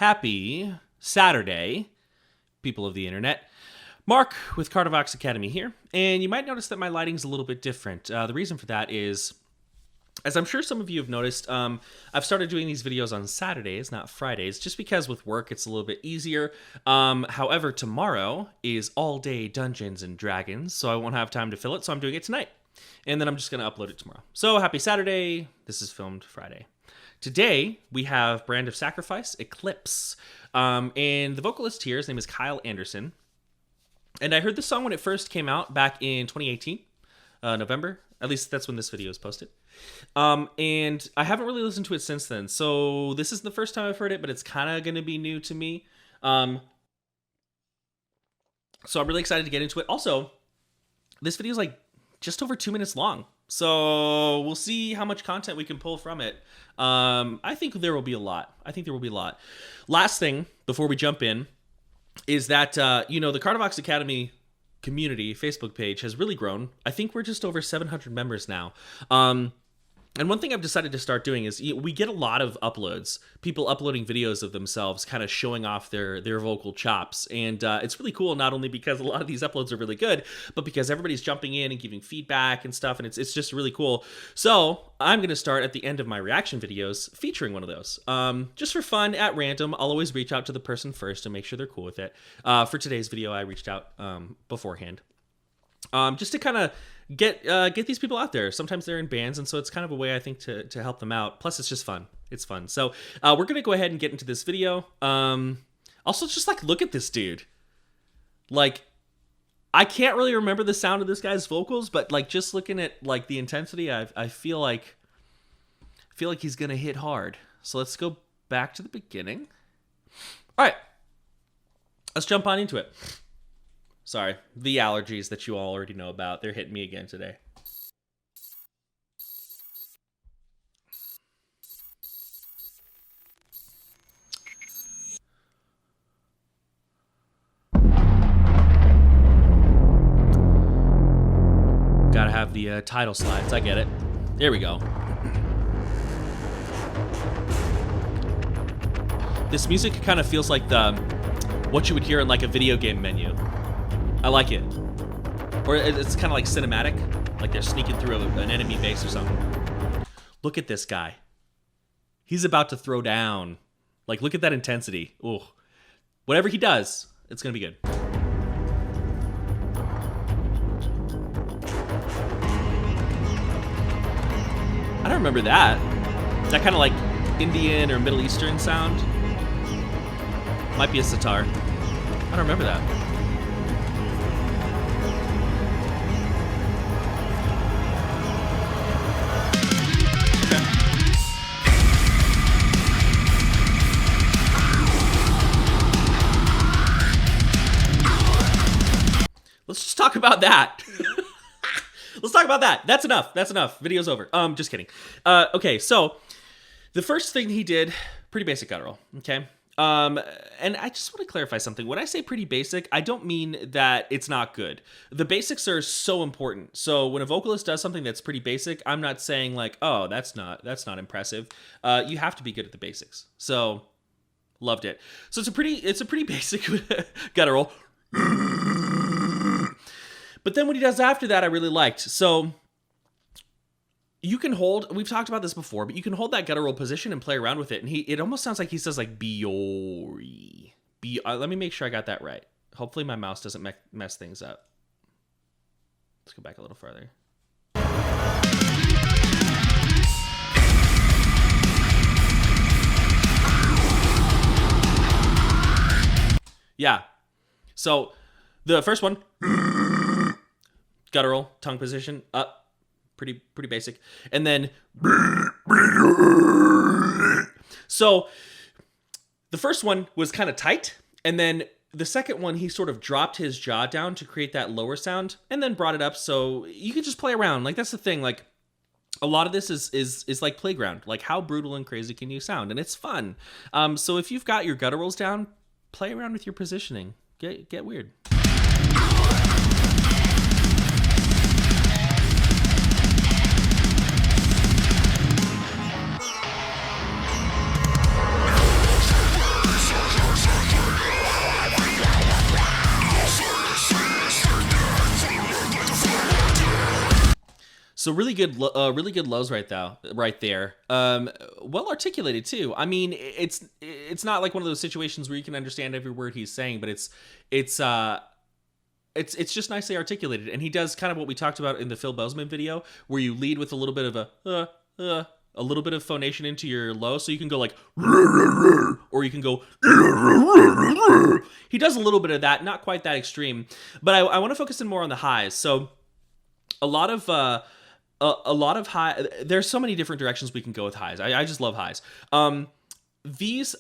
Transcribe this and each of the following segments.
Happy Saturday, people of the internet. Mark with Cardivox Academy here, and you might notice that my lighting's a little bit different. The reason for that is, as I'm sure some of you have noticed, I've started doing these videos on Saturdays, not Fridays, just because with work it's a little bit easier. However, tomorrow is all day Dungeons and Dragons, so I won't have time to fill it, so I'm doing it tonight. And then I'm just going to upload it tomorrow. So happy Saturday. This is filmed Friday. Today, we have Brand of Sacrifice, Eclipse. And the vocalist here, his name is Kyle Anderson. And I heard this song when it first came out back in 2018, November. At least that's when this video is posted. And I haven't really listened to it since then. So this is the first time I've heard it, but it's kind of going to be new to me. So I'm really excited to get into it. Also, this video is like just over 2 minutes long. So we'll see how much content we can pull from it. I think there will be a lot. Last thing before we jump in is that, the Cardivox Academy community Facebook page has really grown. I think we're just over 700 members now. And one thing I've decided to start doing is we get a lot of uploads, people uploading videos of themselves kind of showing off their vocal chops. And it's really cool, not only because a lot of these uploads are really good, but because everybody's jumping in and giving feedback and stuff. And it's just really cool. So I'm going to start at the end of my reaction videos featuring one of those. Just for fun, at random, I'll always reach out to the person first and make sure they're cool with it. For today's video, I reached out beforehand. Just to kind of get these people out there. Sometimes they're in bands, and so it's kind of a way, I think, to help them out. Plus, it's just fun. It's fun. So we're going to go ahead and get into this video. Also, just, look at this dude. I can't really remember the sound of this guy's vocals, but, just looking at, the intensity, I feel like he's going to hit hard. So let's go back to the beginning. All right. Let's jump on into it. Sorry, the allergies that you all already know about, they're hitting me again today. Gotta have the title slides, I get it. There we go. This music kind of feels like what you would hear in a video game menu. I like it. Or it's kind of like cinematic, like they're sneaking through an enemy base or something. Look at this guy. He's about to throw down. Look at that intensity. Ooh. Whatever he does, it's going to be good. I don't remember that. Is that kind of like Indian or Middle Eastern sound? Might be a sitar. I don't remember that. Let's just talk about that. Let's talk about that. That's enough. Video's over. Just kidding. Okay, so the first thing he did, pretty basic guttural, okay? And I just want to clarify something. When I say pretty basic, I don't mean that it's not good. The basics are so important. So when a vocalist does something that's pretty basic, I'm not saying oh, that's not impressive. You have to be good at the basics. So loved it. So it's a pretty basic guttural. But then what he does after that, I really liked. So you can hold, we've talked about this before, but you can hold that guttural position and play around with it. And it almost sounds like he says Biori. Let me make sure I got that right. Hopefully my mouse doesn't mess things up. Let's go back a little farther. Yeah. So the first one, guttural, tongue position, up, pretty basic. And then, so the first one was kind of tight. And then the second one, he sort of dropped his jaw down to create that lower sound and then brought it up. So you can just play around. That's the thing. A lot of this is like playground. How brutal and crazy can you sound? And it's fun. So if you've got your gutturals down, play around with your positioning. Get weird. So really good lows right there. Well articulated too. I mean, it's not like one of those situations where you can understand every word he's saying, but it's just nicely articulated, and he does kind of what we talked about in the Phil Bozeman video, where you lead with a little bit of a little bit of phonation into your low, so you can go like, or you can go. He does a little bit of that, not quite that extreme, but I want to focus in more on the highs. So a lot of high. There's so many different directions we can go with highs. I just love highs. These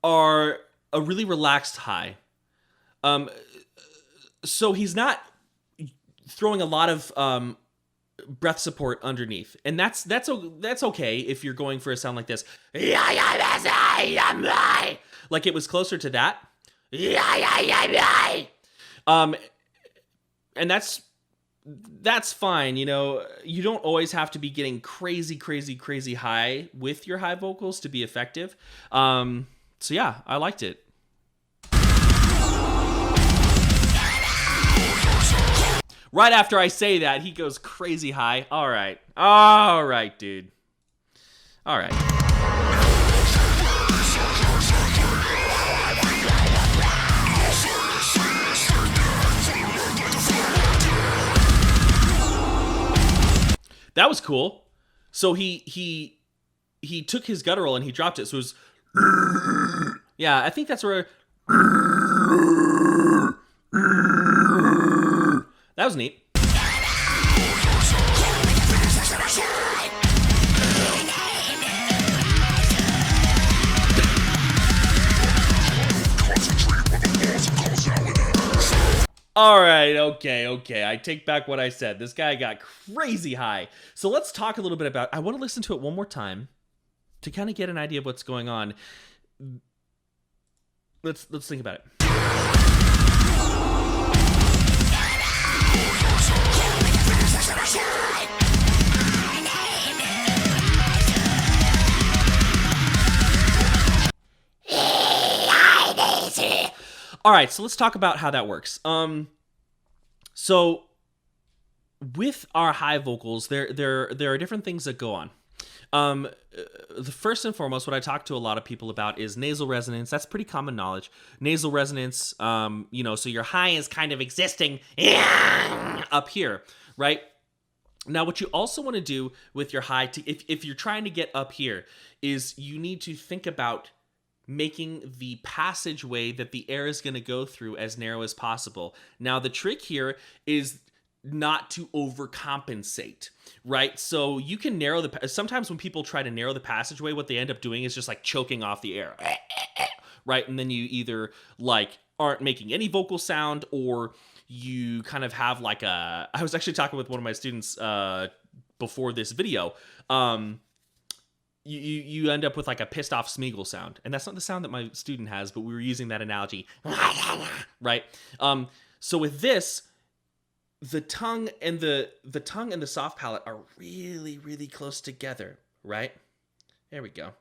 are a really relaxed high. So he's not throwing a lot of breath support underneath, and that's okay if you're going for a sound like this, like it was closer to that, and that's fine. You know, you don't always have to be getting crazy high with your high vocals to be effective. So yeah, I liked it. Right after I say that, he goes crazy high. All right, dude. All right. That was cool. So he took his guttural and he dropped it. So it was, yeah, I think that's where. That was neat. All right, okay. I take back what I said. This guy got crazy high. So let's talk a little bit about. I want to listen to it one more time to kind of get an idea of what's going on. Let's think about it. All right, so let's talk about how that works. So with our high vocals, there are different things that go on. The first and foremost, what I talk to a lot of people about is nasal resonance. That's pretty common knowledge. Nasal resonance, so your high is kind of existing up here, right? Now, what you also want to do with your high, if you're trying to get up here, is you need to think about making the passageway that the air is going to go through as narrow as possible. Now, the trick here is not to overcompensate, right? So you can narrow sometimes when people try to narrow the passageway, what they end up doing is just like choking off the air, right? And then you either like aren't making any vocal sound, or you kind of have like I was actually talking with one of my students before this video. You end up with like a pissed off Smeagol sound, and that's not the sound that my student has, but we were using that analogy, right? So with this, the tongue and the soft palate are really close together, right? There we go.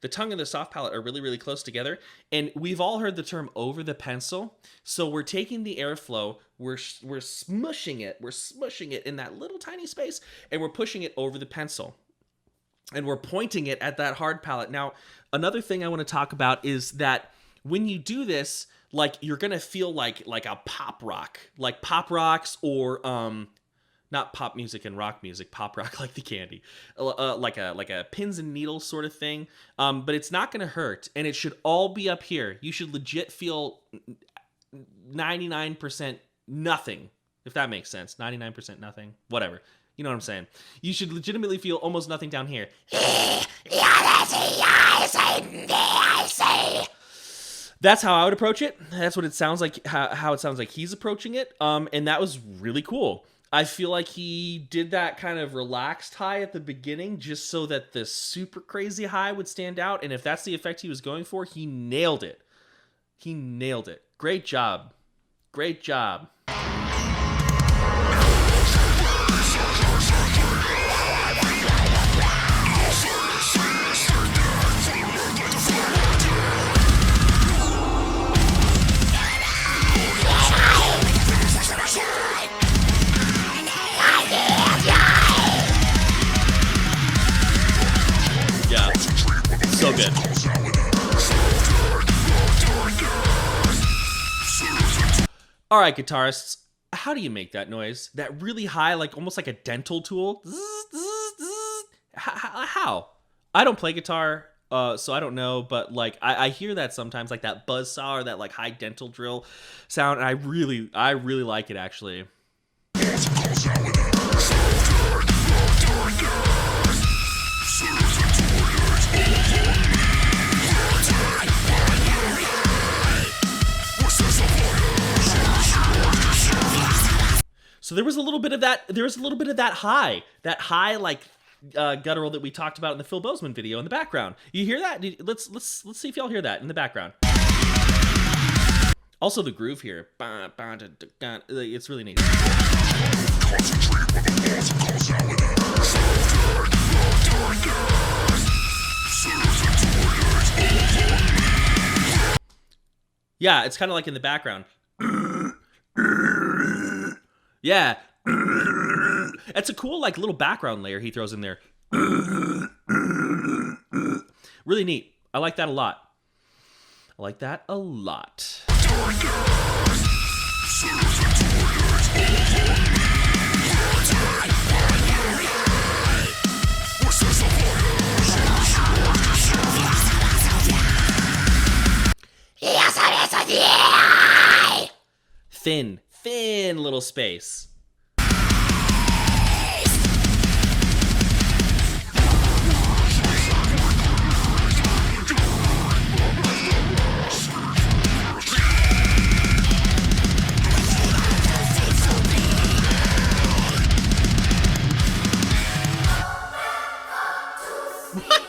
The tongue and the soft palate are really close together, and we've all heard the term over the pencil. So we're taking the airflow, we're smushing it in that little tiny space, and we're pushing it over the pencil. And we're pointing it at that hard palate. Now, another thing I want to talk about is that when you do this, like you're gonna feel like a pop rock, like pop rocks, or not pop music and rock music, pop rock like the candy, like a pins and needles sort of thing. But it's not gonna hurt, and it should all be up here. You should legit feel 99% nothing, if that makes sense. 99% nothing, whatever. You know what I'm saying? You should legitimately feel almost nothing down here. That's how I would approach it. That's what it sounds like, how it sounds like he's approaching it. And that was really cool. I feel like he did that kind of relaxed high at the beginning just so that the super crazy high would stand out. And if that's the effect he was going for, he nailed it. He nailed it. Great job. Great job. So good. All right, guitarists, how do you make that noise? That really high, like almost like a dental tool? How? I don't play guitar, so I don't know, but like I hear that sometimes, like that buzz saw or that like high dental drill sound, and I really like it actually. So there was a little bit of that. There was a little bit of that high like guttural that we talked about in the Phil Bozeman video in the background. You hear that? Let's see if y'all hear that in the background. Also the groove here, it's really neat. Yeah, it's kind of like in the background. Yeah. It's a cool like little background layer he throws in there. Really neat. I like that a lot. I like that a lot. Thin little space. What?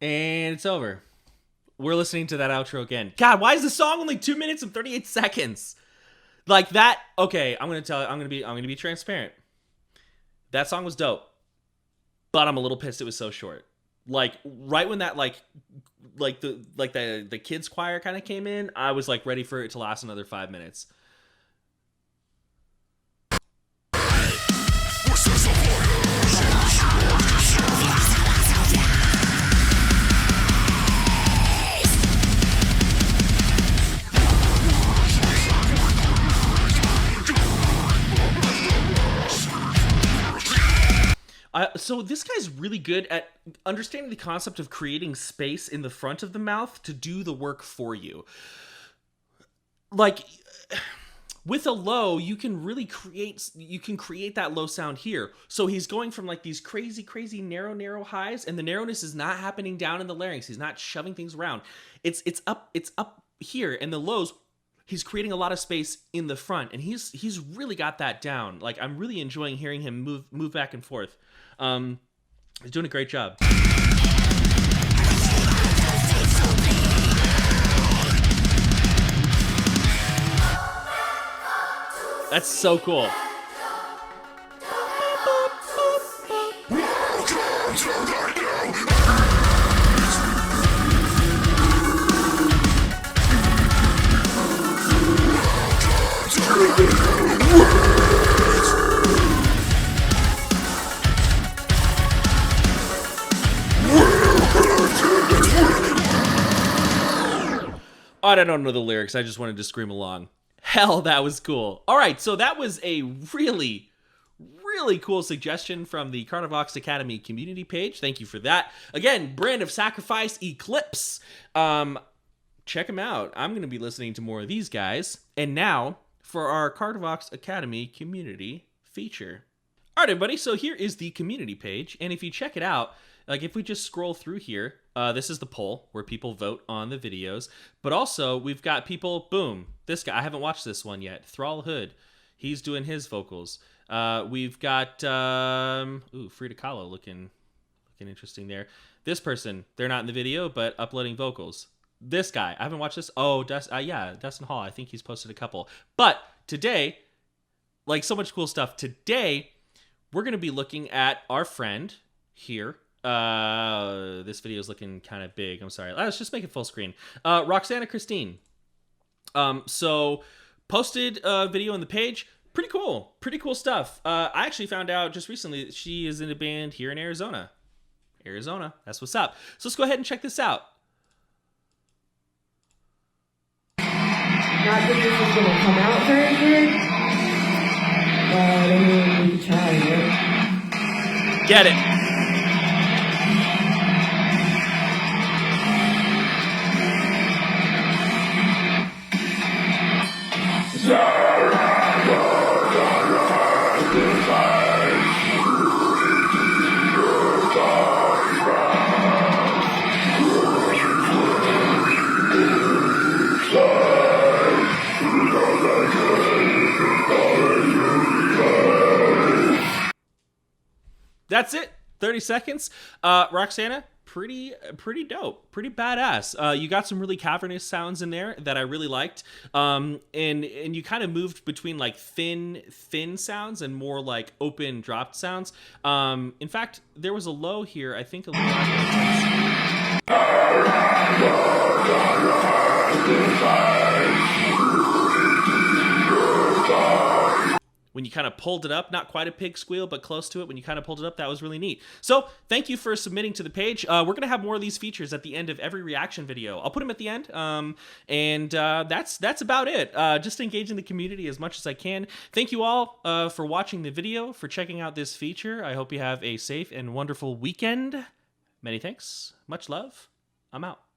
And it's over. We're listening to that outro again. God, why is the song only 2 minutes and 38 seconds? Like that. Okay, I'm gonna be transparent. That song was dope, but I'm a little pissed it was so short. Like right when that the kids choir kind of came in, I was like ready for it to last another 5 minutes. So this guy's really good at understanding the concept of creating space in the front of the mouth to do the work for you. Like with a low, you can really create that low sound here. So he's going from like these crazy narrow highs, and the narrowness is not happening down in the larynx. He's not shoving things around. It's up here, and the lows, he's creating a lot of space in the front, and he's really got that down. Like I'm really enjoying hearing him move back and forth. He's doing a great job. That's so cool. I don't know the lyrics. I just wanted to scream along. Hell, that was cool. All right, so that was a really cool suggestion from the Carnivox Academy community page. Thank you for that. Again, Brand of Sacrifice, Eclipse. Check them out. I'm going to be listening to more of these guys. And now for our Carnivox Academy community feature. All right, everybody. So here is the community page. And if you check it out, like if we just scroll through here, this is the poll where people vote on the videos. But also we've got people, boom, this guy, I haven't watched this one yet. Thrall Hood, he's doing his vocals. We've got, Frida Kahlo looking interesting there. This person, they're not in the video, but uploading vocals. this guy. I haven't watched this. Oh, yeah, Dustin Hall. I think he's posted a couple. But today, like so much cool stuff. Today, we're going to be looking at our friend here. This video is looking kind of big. I'm sorry. Let's just make it full screen. Roxana Christine. So posted a video on the page. Pretty cool stuff. I actually found out just recently that she is in a band here in Arizona. That's what's up. So let's go ahead and check this out. Not that this is going to come out very good, but I mean, we can try, right? Get it. That's it. 30 seconds. Roxana, pretty dope. Pretty badass. You got some really cavernous sounds in there that I really liked. And you kind of moved between like thin sounds and more like open dropped sounds. In fact, there was a low here, I think a little when you kind of pulled it up, not quite a pig squeal, but close to it. When you kind of pulled it up, that was really neat. So thank you for submitting to the page. We're going to have more of these features at the end of every reaction video. I'll put them at the end. That's about it. Just engaging the community as much as I can. Thank you all for watching the video, for checking out this feature. I hope you have a safe and wonderful weekend. Many thanks. Much love. I'm out.